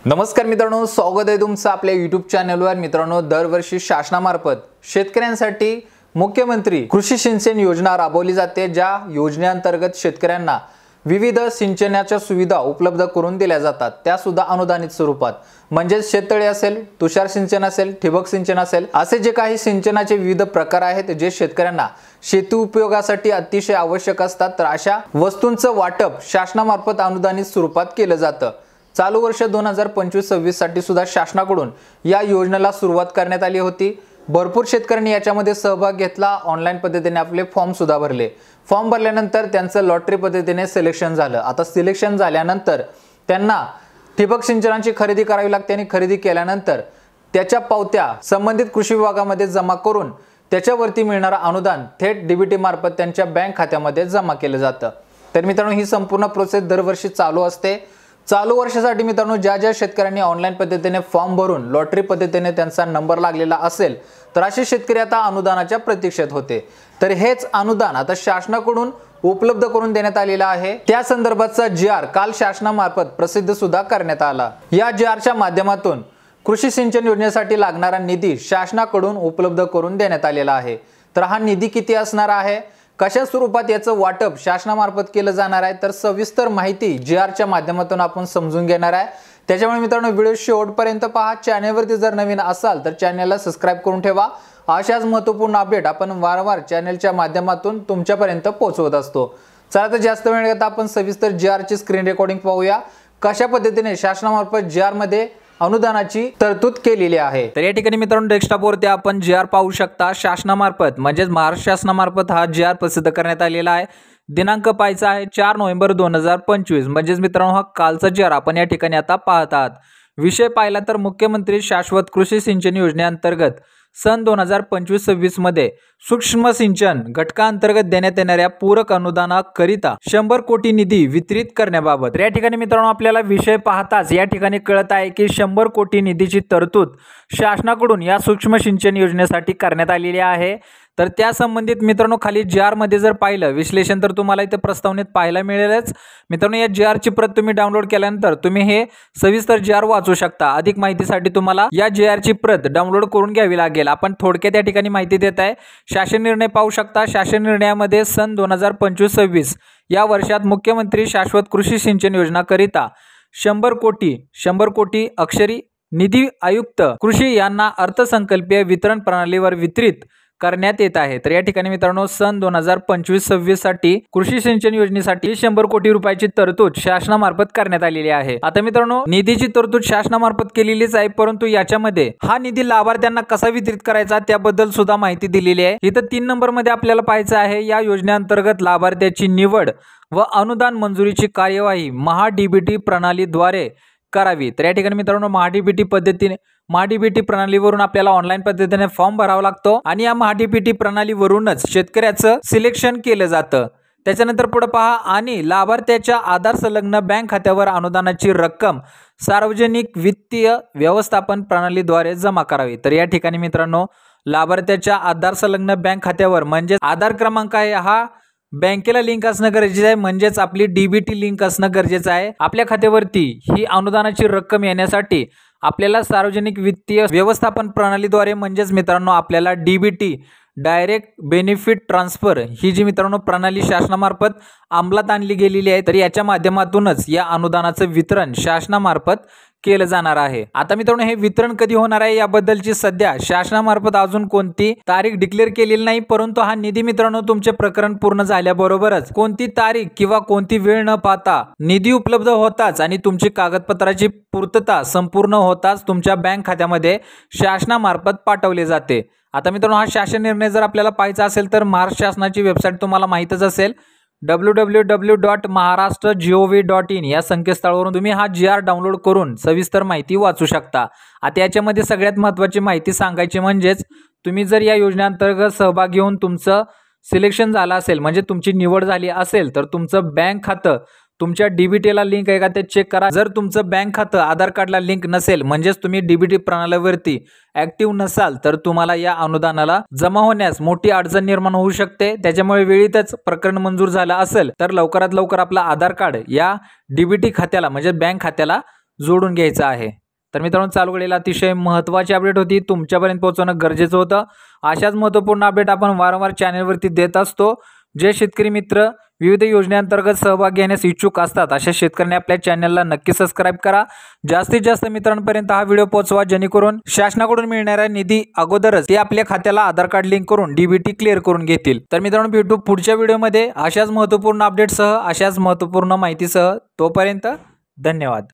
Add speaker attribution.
Speaker 1: नमस्कार मित्रांनो, स्वागत आहे तुमचं आपल्या YouTube चॅनलवर। मित्रांनो, दरवर्षी शासनामार्फत शेतकऱ्यांसाठी मुख्यमंत्री कृषी सिंचन योजना राबवली जाते। ज्या योजनेअंतर्गत शेतकऱ्यांना विविध सिंचनाच्या सुविधा उपलब्ध करून दिल्या जातात, त्या सुद्धा अनुदानित स्वरूपात। म्हणजे शेततळे असेल, तुषार सिंचन असेल, ठिबक सिंचन असेल, असे जे काही सिंचनाचे विविध प्रकार आहेत जे शेतकऱ्यांना शेती उपयोगासाठी अतिशय आवश्यक असतात, तर अशा वस्तूंचं वाटप शासनामार्फत अनुदानित स्वरूपात केलं जातं। चालू वर्ष 2025-26 साठी सुद्धा शासनाकडून या योजनेला सुरुवात करण्यात आली होती। भरपूर शेतकऱ्यांनी याच्यामध्ये सहभाग घेतला। ऑनलाईन पद्धतीने आपले फॉर्म सुद्धा भरले। फॉर्म भरल्यानंतर त्यांचं लॉटरी पद्धतीने सिलेक्शन झालं। आता सिलेक्शन झाल्यानंतर त्यांना ठिबक सिंचनाची खरेदी करावी लागते आणि खरेदी केल्यानंतर त्याच्या पावत्या संबंधित कृषी विभागामध्ये जमा करून त्याच्यावरती मिळणारा अनुदान थेट डीबीटी मार्फत त्यांच्या बँक खात्यामध्ये जमा केलं जातं। तर मित्रांनो, ही संपूर्ण प्रोसेस दरवर्षी चालू असते। चालू वर्षासाठी मित्रांनो, ज्या शेतकऱ्यांनी ऑनलाईन पद्धतीने फॉर्म भरून लॉटरी पद्धतीने त्यांचा नंबर लागलेला असेल, तर असे शेतकरी आता अनुदानाच्या प्रतीक्षेत होते। तर हेच अनुदान आता शासनाकडून उपलब्ध करून देण्यात आलेलं आहे। त्या संदर्भातचा GR काल शासनामार्फत प्रसिद्ध सुद्धा करण्यात आला। या GRच्या माध्यमातून कृषी सिंचन योजनेसाठी लागणारा निधी शासनाकडून उपलब्ध करून देण्यात आलेला आहे। तर हा निधी किती असणार आहे, कशा स्वरूपात याचं वाटप शासनामार्फत केलं जाणार आहे, तर सविस्तर माहिती GRच्या माध्यमातून आपण समजून घेणार आहे। त्याच्यामुळे मित्रांनो, व्हिडिओ शेवटपर्यंत पहा। चॅनलवरती जर नवीन असाल तर चॅनलला सबस्क्राइब करून ठेवा। अशाच महत्त्वपूर्ण अपडेट आपण वारंवार चॅनलच्या माध्यमातून तुमच्यापर्यंत पोहोचवत असतो। चला तर जास्त वेळ न घेता आपण सविस्तर GRची स्क्रीन रेकॉर्डिंग पाहूया, कशा पद्धतीने शासनामार्फत GR मध्ये अनुदानाची तरतूद केलेली आहे। तर या ठिकाणी मित्रांनो, डेस्कटॉपवरती आपण GR पाहू शकता। शासनामार्फत म्हणजे महाराष्ट्र शासनामार्फत हा GR प्रसिद्ध करण्यात आलेला आहे। दिनांक पाहायचा आहे 4 नोव्हेंबर 2025, म्हणजे मित्रांनो हा कालचा GR आपण या ठिकाणी आता पाहत आहात। विषय पाहिला तर मुख्यमंत्री शाश्वत कृषी सिंचन योजनेअंतर्गत सन 2025-26 मध्ये सूक्ष्म सिंचन घटकाअंतर्गत देण्यात येणाऱ्या पूरक अनुदानाकरिता 100 कोटी निधी वितरित करण्याबाबत। या ठिकाणी मित्रांनो, आपल्याला विषय पाहताच या ठिकाणी कळत आहे की 100 कोटी निधीची तरतूद शासनाकडून या सूक्ष्म सिंचन योजनेसाठी करण्यात आलेली आहे। तर त्या संबंधित मित्रांनो, खाली GR मध्ये जर पाहिलं विश्लेषण तर तुम्हाला इथे प्रस्तावनेत पाहायला मिळेलच। मित्रांनो, या GR ची प्रत तुम्ही डाउनलोड केल्यानंतर तुम्ही हे सविस्तर GR वाचू शकता। अधिक माहितीसाठी तुम्हाला या GR ची प्रत डाउनलोड करून घ्यावी लागेल। आपण थोडक्यात या ठिकाणी माहिती देत आहे। शासन निर्णय पाहू शकता। शासन निर्णयामध्ये सन 2025-26 या वर्षात मुख्यमंत्री शाश्वत कृषी सिंचन योजना करिता 100 कोटी अक्षरी निधी आयुक्त कृषी यांना अर्थसंकल्पीय वितरण प्रणालीवर वितरित करण्यात येत आहे। तर या ठिकाणी मित्रांनो, सन 2025-26 साठी कृषी सिंचन योजनेसाठी 100 कोटी रुपयाची तरतूद शासनामार्फत करण्यात आलेली आहे। आता मित्रांनो, निधीची तरतूद शासनामार्फत केलेलीच आहे, परंतु याच्यामध्ये हा निधी लाभार्थ्यांना कसा वितरित करायचा त्याबद्दल सुद्धा माहिती दिलेली आहे। इथं 3 नंबर मध्ये आपल्याला पाहायचं आहे, या योजनेअंतर्गत लाभार्थ्याची निवड व अनुदान मंजुरीची कार्यवाही महा-डीबीटी प्रणालीद्वारे करावी। तर या ठिकाणी मित्रांनो, महा-डीबीटी प्रणालीवरून आपल्याला ऑनलाईन पद्धतीने फॉर्म भरावा लागतो आणि या महा-डीबीटी प्रणालीवरूनच शेतकऱ्याचं सिलेक्शन केलं जातं। त्याच्यानंतर पुढे पहा, आणि लाभार्थ्याच्या आधार संलग्न बँक खात्यावर अनुदानाची रक्कम सार्वजनिक वित्तीय व्यवस्थापन प्रणालीद्वारे जमा करावी। तर या ठिकाणी मित्रांनो, लाभार्थ्याच्या आधार संलग्न बँक खात्यावर म्हणजे आधार क्रमांक आहे हा बँकेला लिंक असणं गरजेचं आहे, म्हणजेच आपली डीबीटी लिंक असणं गरजेचं आहे। आपल्या खात्यावरती ही अनुदानाची रक्कम येण्यासाठी आपल्याला सार्वजनिक वित्तीय व्यवस्थापन प्रणालीद्वारे म्हणजेच मित्रांनो आपल्याला डीबीटी डायरेक्ट बेनिफिट ट्रान्सफर ही जी मित्रांनो प्रणाली शासनामार्फत अंमलात आणली गेलेली आहे, तर याच्या माध्यमातूनच या अनुदानाचं वितरण शासनामार्फत केलं जाणार आहे। आता मित्रांनो, हे वितरण कधी होणार आहे याबद्दलची सध्या शासनामार्फत अजून कोणती तारीख डिक्लेअर केलेली नाही, परंतु हा निधी मित्रांनो तुमचे प्रकरण पूर्ण झाल्याबरोबरच कोणती तारीख किंवा कोणती वेळ न पाहता निधी उपलब्ध होताच आणि तुमची कागदपत्राची पूर्तता संपूर्ण होताच तुमच्या बँक खात्यामध्ये शासनामार्फत पाठवले जाते। आता मित्रांनो, हा शासन निर्णय जर आपल्याला पाहायचा असेल तर महाराष्ट्र शासनाची वेबसाईट तुम्हाला माहितच असेल, www.maharashtra.gov.in या संकेतस्थळावरून तुम्ही हा GR डाउनलोड करून सविस्तर माहिती वाचू शकता। आता याच्यामध्ये सगळ्यात महत्त्वाची माहिती सांगायची म्हणजेच तुम्ही जर या योजनेअंतर्गत सहभाग घेऊन तुमचं सिलेक्शन झालं असेल, म्हणजे तुमची निवड झाली असेल, तर तुमचं बँक खातं तुमच्या डीबीटीला लिंक आहे का ते चेक करा। जर तुमचं बँक खातं आधार कार्डला लिंक नसेल, म्हणजेच तुम्ही डीबीटी प्रणालीवरती ऍक्टिव्ह नसाल, तर तुम्हाला या अनुदानाला जमा होण्यास मोठी अडचण निर्माण होऊ शकते। त्याच्यामुळे वेळीतच प्रकरण मंजूर झालं असेल तर लवकरात लवकर आपला आधार कार्ड या डीबीटी खात्याला म्हणजे बँक खात्याला जोडून घ्यायचं आहे। तर मित्रांनो, चालू घडलेला अतिशय महत्त्वाची अपडेट होती, तुमच्यापर्यंत पोहोचवणं गरजेचं होतं। अशाच महत्त्वपूर्ण अपडेट आपण वारंवार चॅनलवरती देत असतो। जे शेतकरी मित्र विविध योजनेअंतर्गत सहभाग घेण्यास इच्छुक असतात अशा शेतकऱ्यांनी आपल्या चॅनलला नक्की सबस्क्राईब करा। जास्तीत जास्त मित्रांपर्यंत हा व्हिडिओ पोहोचवा, जेणेकरून शासनाकडून मिळणारा निधी अगोदरच ते आपल्या खात्याला आधार कार्ड लिंक करून डीबीटी क्लिअर करून घेतील। तर मित्रांनो, भेटू पुढच्या व्हिडिओमध्ये अशाच महत्त्वपूर्ण अपडेटसह, अशाच महत्त्वपूर्ण माहितीसह। तोपर्यंत धन्यवाद।